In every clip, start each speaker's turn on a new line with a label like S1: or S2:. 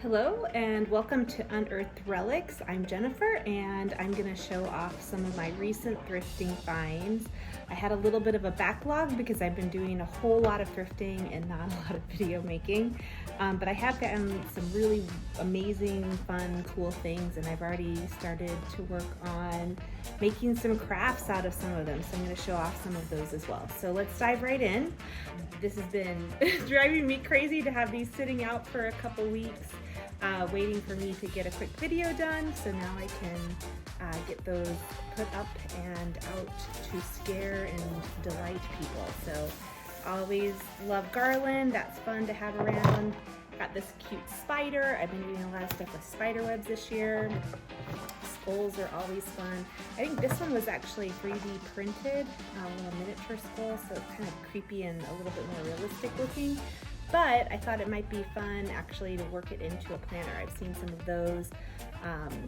S1: Hello and welcome to Unearthed Relics. I'm Jennifer and I'm going to show off some of my recent thrifting finds. I had a little bit of a backlog because I've been doing a whole lot of thrifting and not a lot of video making, but I have gotten some really amazing, fun, cool things, and I've already started to work on making some crafts out of some of them, so I'm going to show off some of those as well. So let's dive right in. This has been driving me crazy to have these sitting out for a couple weeks. Waiting for me to get a quick video done, so now I can get those put up and out to scare and delight people. So always love garland, that's fun to have around. Got this cute spider. I've been doing a lot of stuff with spider webs this year. Skulls are always fun. I think this one was actually 3D printed, a little miniature skull, so it's kind of creepy and a little bit more realistic looking. But I thought it might be fun actually to work it into a planner. I've seen some of those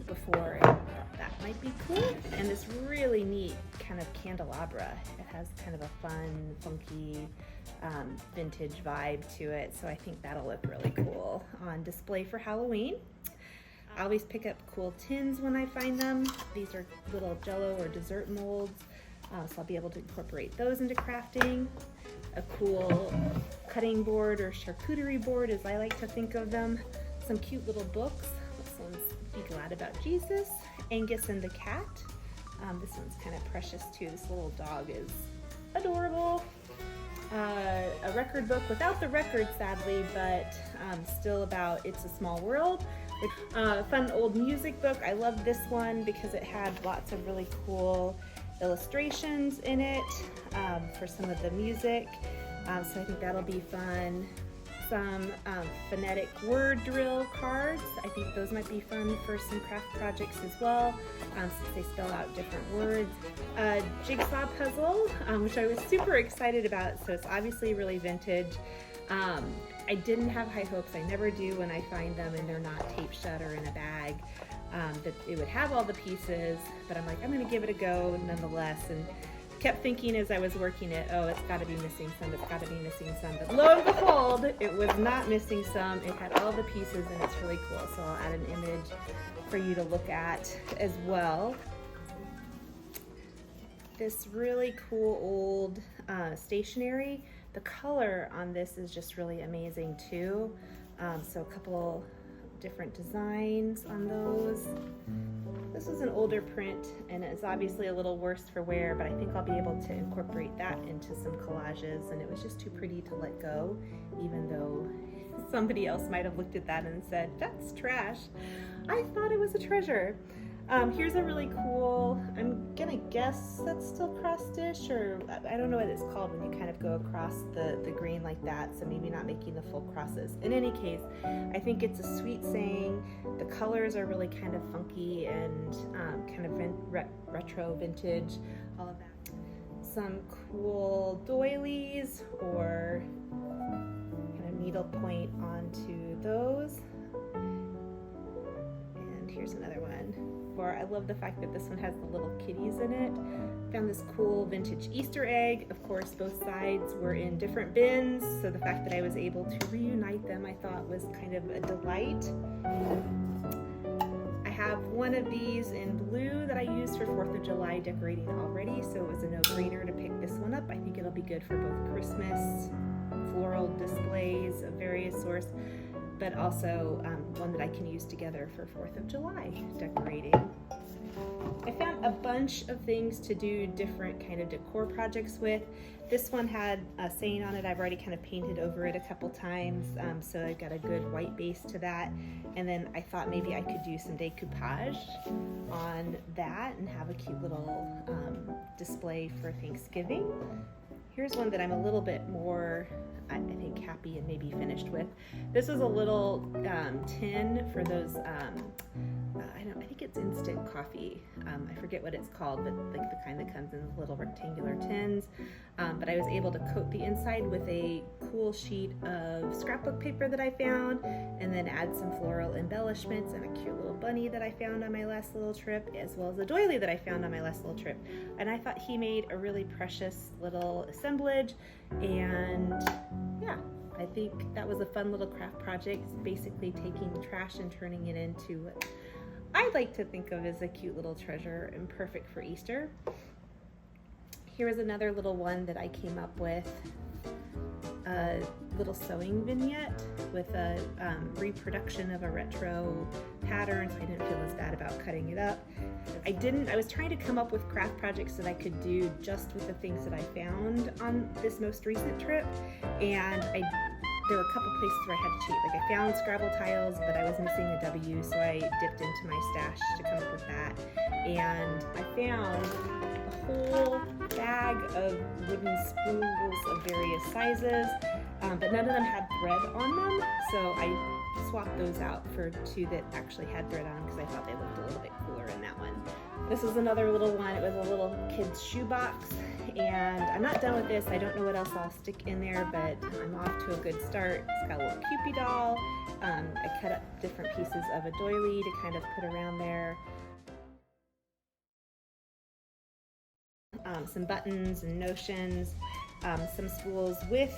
S1: before, and that might be cool. And this really neat kind of candelabra. It has kind of a fun, funky, vintage vibe to it. So I think that'll look really cool on display for Halloween. I always pick up cool tins when I find them. These are little jello or dessert molds. So I'll be able to incorporate those into crafting. A cool cutting board or charcuterie board, as I like to think of them. Some cute little books. This one's Be Glad About Jesus, Angus and the Cat. This one's kind of precious too. This little dog is adorable. A record book without the record, sadly, but still about It's a Small World. Fun old music book. I love this one because it had lots of really cool illustrations in it for some of the music, so I think that'll be fun. Some phonetic word drill cards. I think those might be fun for some craft projects as well, since they spell out different words. A jigsaw puzzle, which I was super excited about, so it's obviously really vintage. I didn't have high hopes, I never do when I find them and they're not taped shut or in a bag, that it would have all the pieces, but I'm like, I'm gonna give it a go nonetheless, and kept thinking as I was working it, oh, it's gotta be missing some, it's gotta be missing some, but lo and behold, it was not missing some. It had all the pieces and it's really cool, so I'll add an image for you to look at as well. This really cool old stationery. The color on this is just really amazing too. So a couple different designs on those. This is an older print and it's obviously a little worse for wear, but I think I'll be able to incorporate that into some collages, and it was just too pretty to let go, even though somebody else might have looked at that and said, that's trash. I thought it was a treasure. Here's a really cool, I'm gonna guess that's still cross stitch, or I don't know what it's called when you kind of go across the green like that, so maybe not making the full crosses. In any case, I think it's a sweet saying. The colors are really kind of funky and kind of retro vintage, all of that. Some cool doilies or kind of needlepoint onto those. And here's another one. I love the fact that this one has the little kitties in it. Found this cool vintage Easter egg. Of course, both sides were in different bins, so the fact that I was able to reunite them I thought was kind of a delight. I have one of these in blue that I used for 4th of July decorating already, so it was a no-brainer to pick this one up. I think it'll be good for both Christmas, floral displays of various sorts, but also one that I can use together for 4th of July decorating. I found a bunch of things to do different kind of decor projects with. This one had a saying on it. I've already kind of painted over it a couple times, so I've got a good white base to that. And then I thought maybe I could do some decoupage on that and have a cute little display for Thanksgiving. Here's one that I'm a little bit more, I think, happy and maybe finished with. This is a little tin for those, I think it's instant coffee. I forget what it's called, but like the kind that comes in little rectangular tins. But I was able to coat the inside with a cool sheet of scrapbook paper that I found, and then add some floral embellishments and a cute little bunny that I found on my last little trip, as well as a doily that I found on my last little trip. And I thought he made a really precious little assemblage, and yeah, I think that was a fun little craft project, basically taking trash and turning it into what I like to think of as a cute little treasure and perfect for Easter. Here is another little one that I came up with, a little sewing vignette with a reproduction of a retro pattern, so I didn't feel as bad about cutting it up. I was trying to come up with craft projects that I could do just with the things that I found on this most recent trip, and there were a couple places where I had to cheat. Like I found Scrabble tiles, but I was missing a W, so I dipped into my stash to come up with that. And I found a whole bag of wooden spools of various sizes, but none of them had thread on them, so I swapped those out for two that actually had thread on because I thought they looked a little bit cooler in that one. This is another little one. It was a little kid's shoebox, and I'm not done with this. I don't know what else I'll stick in there, but I'm off to a good start. It's got a little Cupid doll. I cut up different pieces of a doily to kind of put around there. Some buttons and notions, some spools with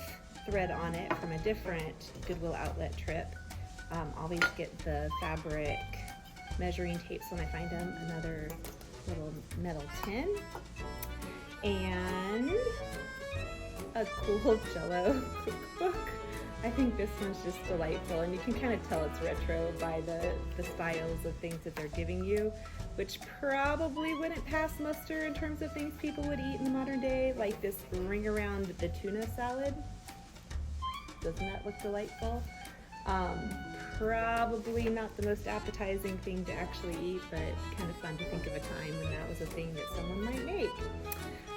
S1: thread on it from a different Goodwill outlet trip. Always get the fabric measuring tapes when I find them. Another little metal tin, and a cool Jello cookbook. I think this one's just delightful, and you can kind of tell it's retro by the styles of things that they're giving you, which probably wouldn't pass muster in terms of things people would eat in the modern day, like this ring around the tuna salad. Doesn't that look delightful? Probably not the most appetizing thing to actually eat, but kind of fun to think of a time when that was a thing that someone might make.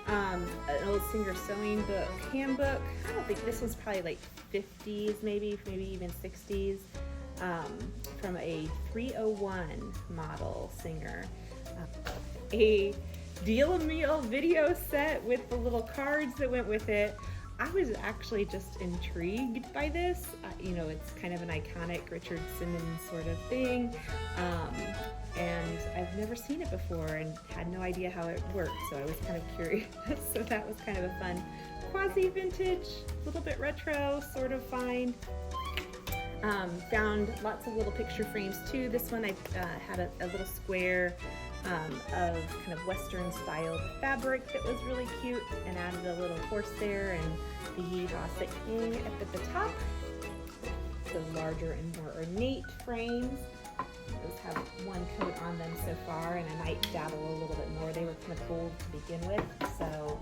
S1: An old Singer sewing book, handbook. I don't think this one's probably like 50s, maybe even 60s, from a 301 model Singer. A Deal a Meal video set with the little cards that went with it. I was actually just intrigued by this. You know, it's kind of an iconic Richard Simmons sort of thing, and I've never seen it before and had no idea how it worked, so I was kind of curious. So that was kind of a fun quasi-vintage, a little bit retro sort of find. Found lots of little picture frames too. This one I had a little square of kind of Western styled fabric that was really cute, and added a little horse there and the Yeehaw King up at the top. The larger and more ornate frames. Those have one coat on them so far, and I might dabble a little bit more. They were kind of cool to begin with, so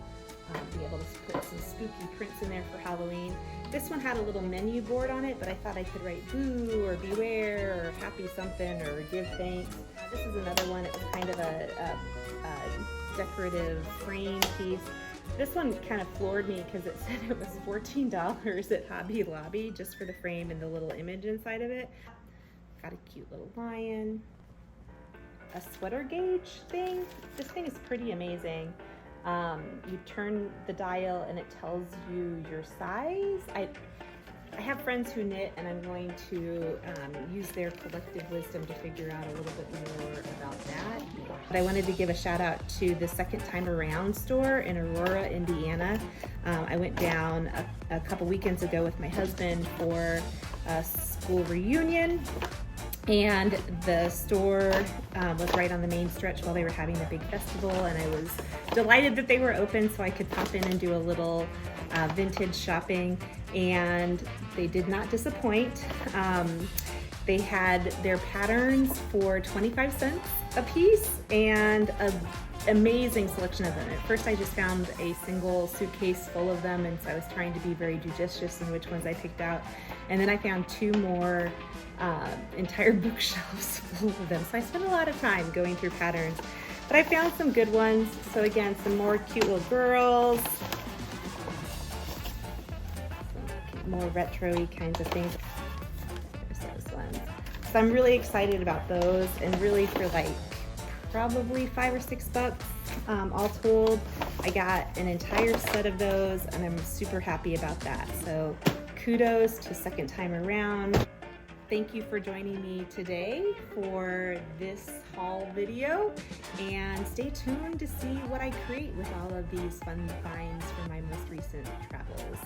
S1: be able to put some spooky prints in there for Halloween. This one had a little menu board on it, but I thought I could write boo or beware or happy something or give thanks. This is another one. It was kind of a decorative frame piece. This one kind of floored me because it said it was $14 at Hobby Lobby just for the frame and the little image inside of it. Got a cute little lion. A sweater gauge thing. This thing is pretty amazing. You turn the dial and it tells you your size. I have friends who knit, and I'm going to use their collective wisdom to figure out a little bit more about that. But I wanted to give a shout out to the Second Time Around store in Aurora, Indiana. I went down a couple weekends ago with my husband for a school reunion, and the store was right on the main stretch while they were having the big festival, and I was delighted that they were open so I could pop in and do a little vintage shopping, and they did not disappoint. They had their patterns for 25 cents a piece and an amazing selection of them. At first I just found a single suitcase full of them, and so I was trying to be very judicious in which ones I picked out, and then I found two more entire bookshelves full of them. So I spent a lot of time going through patterns, but I found some good ones. So again, some more cute little girls, more retro-y kinds of things. There's those ones. So I'm really excited about those, and really for like probably $5 or $6 all told. I got an entire set of those, and I'm super happy about that. So kudos to Second Time Around. Thank you for joining me today for this haul video, and stay tuned to see what I create with all of these fun finds for my most recent travels.